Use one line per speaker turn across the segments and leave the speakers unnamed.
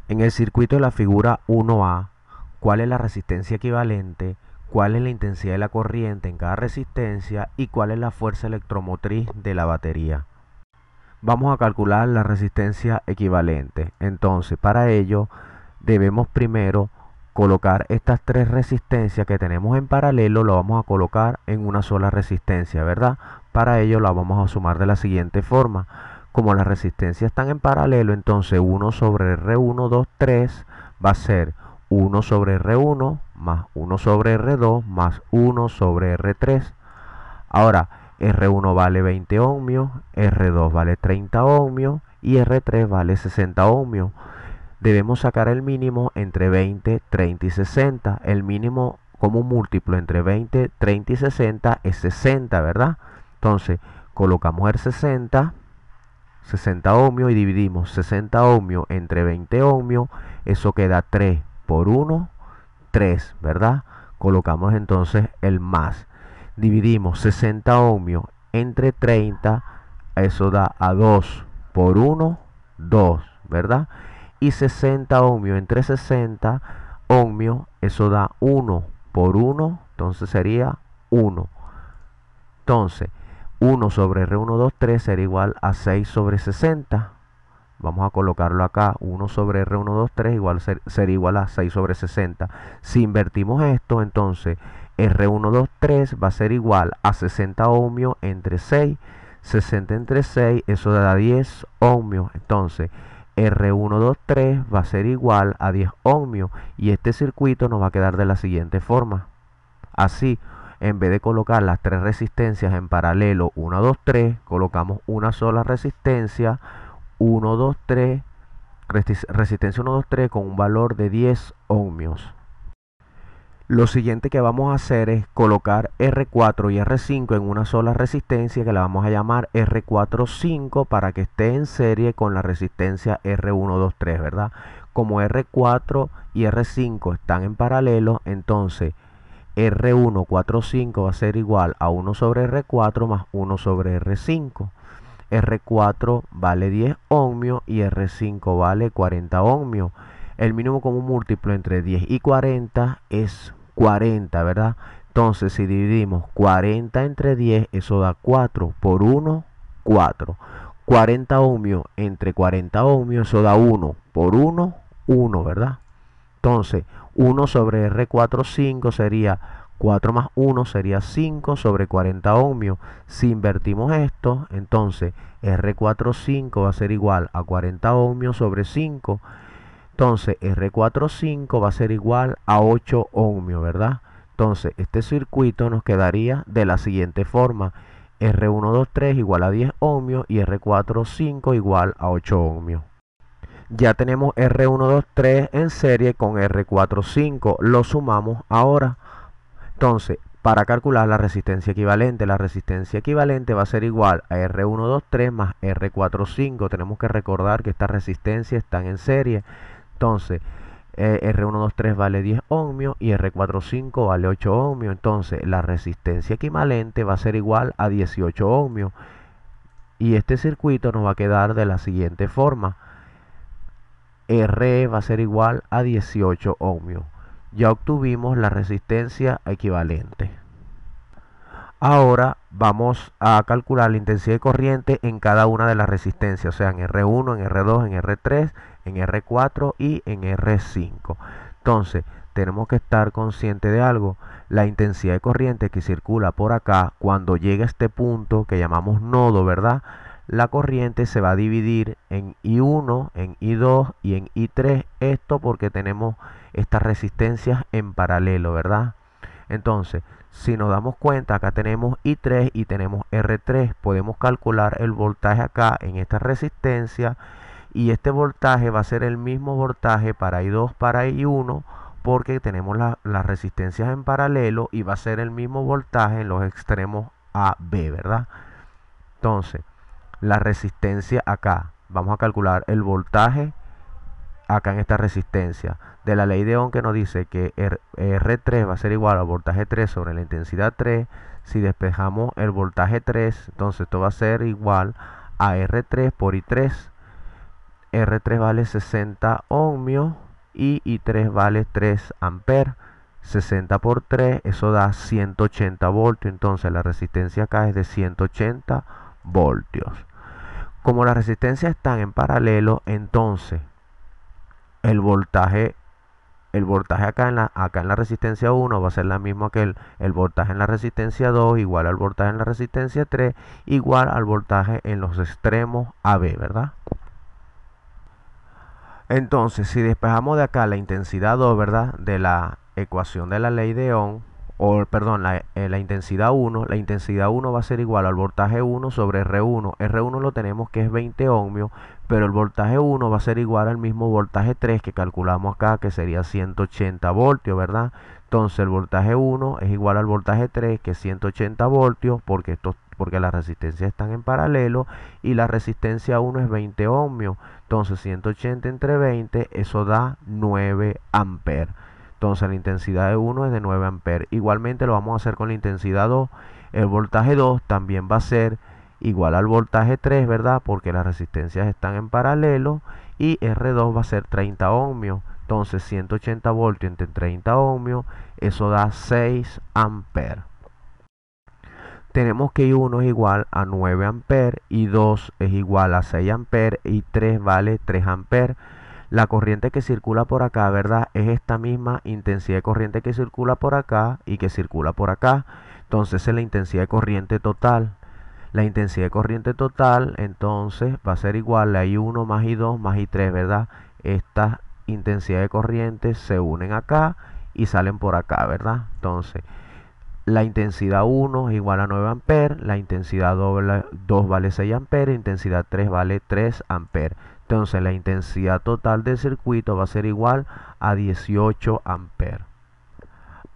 En el circuito de la figura 1A, ¿cuál es la resistencia equivalente? ¿Cuál es la intensidad de la corriente en cada resistencia? ¿Y cuál es la fuerza electromotriz de la batería? Vamos a calcular la resistencia equivalente. Entonces, para ello, debemos primero colocar estas tres resistencias que tenemos en paralelo, lo vamos a colocar en una sola resistencia, ¿verdad? Para ello la vamos a sumar de la siguiente forma. Como las resistencias están en paralelo, entonces 1 sobre R1, 2, 3 va a ser 1 sobre R1 más 1 sobre R2 más 1 sobre R3. Ahora, R1 vale 20 ohmios, R2 vale 30 ohmios y R3 vale 60 ohmios. Debemos sacar el mínimo entre 20, 30 y 60. El mínimo como un múltiplo entre 20, 30 y 60 es 60, ¿verdad? Entonces, colocamos el 60 ohmios y dividimos 60 ohmios entre 20 ohmios. Eso queda 3 por 1, 3, ¿verdad? Colocamos entonces el más. Dividimos 60 ohmios entre 30, eso da a 2 por 1, 2, ¿verdad? Y 60 ohmios entre 60 ohmios, eso da 1 por 1, entonces sería 1. Entonces, 1 sobre R123 será igual a 6 sobre 60. Vamos a colocarlo acá. 1 sobre R123 igual sería igual a 6 sobre 60. Si invertimos esto, entonces R123 va a ser igual a 60 ohmios entre 6. 60 entre 6, eso da 10 ohmios. Entonces, R123 va a ser igual a 10 ohmios. Y este circuito nos va a quedar de la siguiente forma. Así, en vez de colocar las tres resistencias en paralelo, 1, 2, 3, colocamos una sola resistencia, 1, 2, 3, resistencia 1, 2, 3 con un valor de 10 ohmios. Lo siguiente que vamos a hacer es colocar R4 y R5 en una sola resistencia que la vamos a llamar R45 para que esté en serie con la resistencia R123, ¿verdad? Como R4 y R5 están en paralelo, entonces R145 va a ser igual a 1 sobre R4 más 1 sobre R5. R4 vale 10 ohmios y R5 vale 40 ohmios. El mínimo común múltiplo entre 10 y 40 es 40, ¿verdad? Entonces, si dividimos 40 entre 10, eso da 4 por 1, 4. 40 ohmios entre 40 ohmios, eso da 1 por 1, 1, ¿verdad? Entonces, 1 sobre R45 sería 4 más 1 sería 5 sobre 40 ohmios. Si invertimos esto, entonces R45 va a ser igual a 40 ohmios sobre 5. Entonces, R45 va a ser igual a 8 ohmios, ¿verdad? Entonces, este circuito nos quedaría de la siguiente forma. R123 igual a 10 ohmios y R45 igual a 8 ohmios. Ya tenemos R123 en serie con R45. Lo sumamos ahora. Entonces, para calcular la resistencia equivalente va a ser igual a R123 más R45. Tenemos que recordar que estas resistencias están en serie. Entonces, R123 vale 10 ohmios y R45 vale 8 ohmios. Entonces, la resistencia equivalente va a ser igual a 18 ohmios. Y este circuito nos va a quedar de la siguiente forma. R va a ser igual a 18 ohmios. Ya obtuvimos la resistencia equivalente. Ahora vamos a calcular la intensidad de corriente en cada una de las resistencias, o sea, en R1, en R2, en R3, en R4 y en R5. Entonces, tenemos que estar conscientes de algo. La intensidad de corriente que circula por acá, cuando llega a este punto que llamamos nodo, ¿verdad? La corriente se va a dividir en I1, en I2 y en I3. Esto porque tenemos estas resistencias en paralelo, ¿verdad? Entonces, si nos damos cuenta, acá tenemos I3 y tenemos R3. Podemos calcular el voltaje acá en esta resistencia. Y este voltaje va a ser el mismo voltaje para I2, para I1, porque tenemos las resistencias en paralelo y va a ser el mismo voltaje en los extremos A, B, ¿verdad? Entonces, la resistencia acá, vamos a calcular el voltaje acá en esta resistencia de la ley de Ohm, que nos dice que R3 va a ser igual al voltaje 3 sobre la intensidad 3. Si despejamos el voltaje 3, entonces esto va a ser igual a R3 por I3. R3 vale 60 ohmios y I3 vale 3 amperes. 60 por 3, eso da 180 voltios. Entonces la resistencia acá es de 180 voltios. Como las resistencias están en paralelo, entonces el voltaje acá en la resistencia 1 va a ser la misma que el voltaje en la resistencia 2, igual al voltaje en la resistencia 3, igual al voltaje en los extremos AB, ¿verdad? Entonces, si despejamos de acá la intensidad 2, ¿verdad? De la ecuación de la ley de Ohm, o perdón, la intensidad 1 va a ser igual al voltaje 1 sobre R1. R1 lo tenemos que es 20 ohmios, pero el voltaje 1 va a ser igual al mismo voltaje 3 que calculamos acá, que sería 180 voltios, ¿verdad? Entonces el voltaje 1 es igual al voltaje 3, que es 180 voltios, porque las resistencias están en paralelo, y la resistencia 1 es 20 ohmios. Entonces 180 entre 20, eso da 9 amperes. Entonces la intensidad de 1 es de 9 amperes. Igualmente lo vamos a hacer con la intensidad 2. El voltaje 2 también va a ser igual al voltaje 3, ¿verdad? Porque las resistencias están en paralelo. Y R2 va a ser 30 ohmios. Entonces 180 voltios entre 30 ohmios, eso da 6 amperes. Tenemos que I1 es igual a 9 amperes, I2 es igual a 6 amperes y 3 vale 3 amperes. La corriente que circula por acá, ¿verdad? Es esta misma intensidad de corriente que circula por acá y que circula por acá. Entonces es la intensidad de corriente total. La intensidad de corriente total, entonces, va a ser igual a I1 más I2 más I3, ¿verdad? Estas intensidades de corriente se unen acá y salen por acá, ¿verdad? Entonces, la intensidad 1 es igual a 9 amperes, la intensidad 2 vale 6 amperes, la intensidad 3 vale 3 amperes. Entonces la intensidad total del circuito va a ser igual a 18 amperes.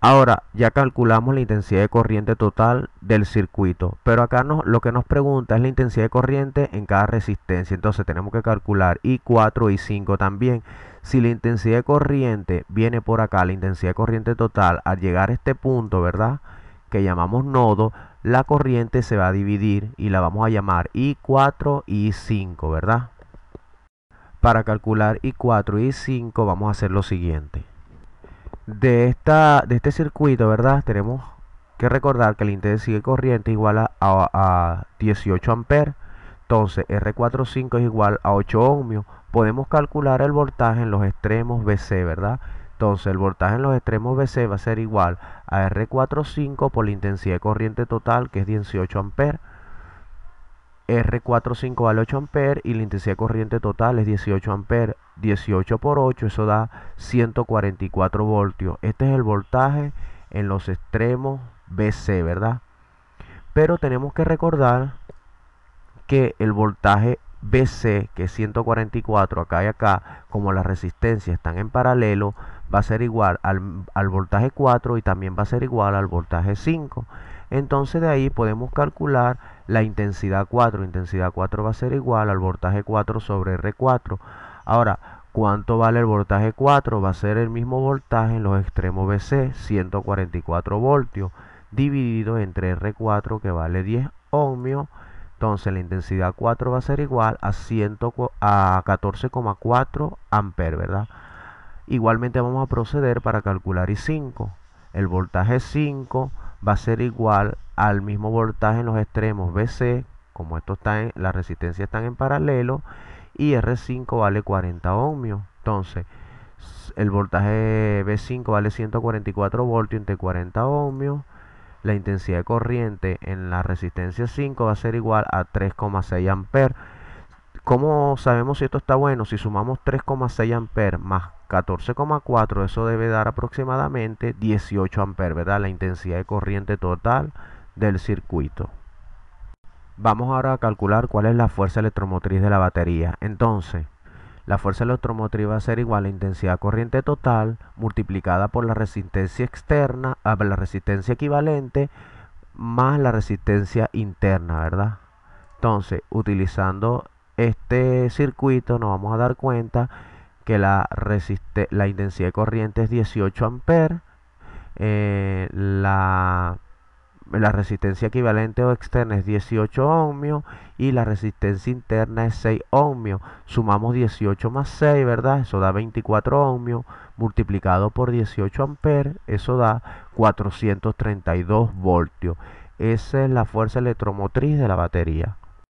Ahora ya calculamos la intensidad de corriente total del circuito, pero acá lo que nos pregunta es la intensidad de corriente en cada resistencia. Entonces tenemos que calcular I4 y I5 también. Si la intensidad de corriente viene por acá, la intensidad de corriente total, al llegar a este punto, ¿verdad?, que llamamos nodo, la corriente se va a dividir y la vamos a llamar I4 y I5, ¿verdad? Para calcular I4 y I5 vamos a hacer lo siguiente. De este circuito, ¿verdad?, tenemos que recordar que la intensidad de corriente es igual a 18 amperes. Entonces R45 es igual a 8 ohmios. Podemos calcular el voltaje en los extremos BC, ¿verdad? Entonces el voltaje en los extremos BC va a ser igual a R45 por la intensidad de corriente total, que es 18 amperes. R45 vale 8 amperes y la intensidad de corriente total es 18 amperes. 18 por 8, eso da 144 voltios. Este es el voltaje en los extremos BC, ¿verdad? Pero tenemos que recordar que el voltaje BC, que es 144 acá y acá, como las resistencias están en paralelo, va a ser igual al voltaje 4 y también va a ser igual al voltaje 5. Entonces de ahí podemos calcular la intensidad 4. Intensidad 4 va a ser igual al voltaje 4 sobre R4. Ahora, ¿cuánto vale el voltaje 4? Va a ser el mismo voltaje en los extremos BC, 144 voltios, dividido entre R4, que vale 10 ohmios. Entonces la intensidad 4 va a ser igual a 14,4 amperes, ¿verdad? Igualmente vamos a proceder para calcular I5. El voltaje 5 va a ser igual al mismo voltaje en los extremos BC, como las resistencias están en paralelo, y R5 vale 40 ohmios. Entonces el voltaje B5 vale 144 voltios entre 40 ohmios. La intensidad de corriente en la resistencia 5 va a ser igual a 3,6 amperes. ¿Cómo sabemos si esto está bueno? Si sumamos 3,6 amperes más 14,4, eso debe dar aproximadamente 18 amperes, ¿verdad? La intensidad de corriente total del circuito. Vamos ahora a calcular cuál es la fuerza electromotriz de la batería. Entonces, la fuerza electromotriz va a ser igual a la intensidad de corriente total multiplicada por la resistencia externa, la resistencia equivalente, más la resistencia interna, ¿verdad? Entonces, utilizando este circuito nos vamos a dar cuenta que la intensidad de corriente es 18 amperes, la La resistencia equivalente o externa es 18 ohmios y la resistencia interna es 6 ohmios. Sumamos 18 más 6, ¿verdad? Eso da 24 ohmios multiplicado por 18 amperes, eso da 432 voltios. Esa es la fuerza electromotriz de la batería.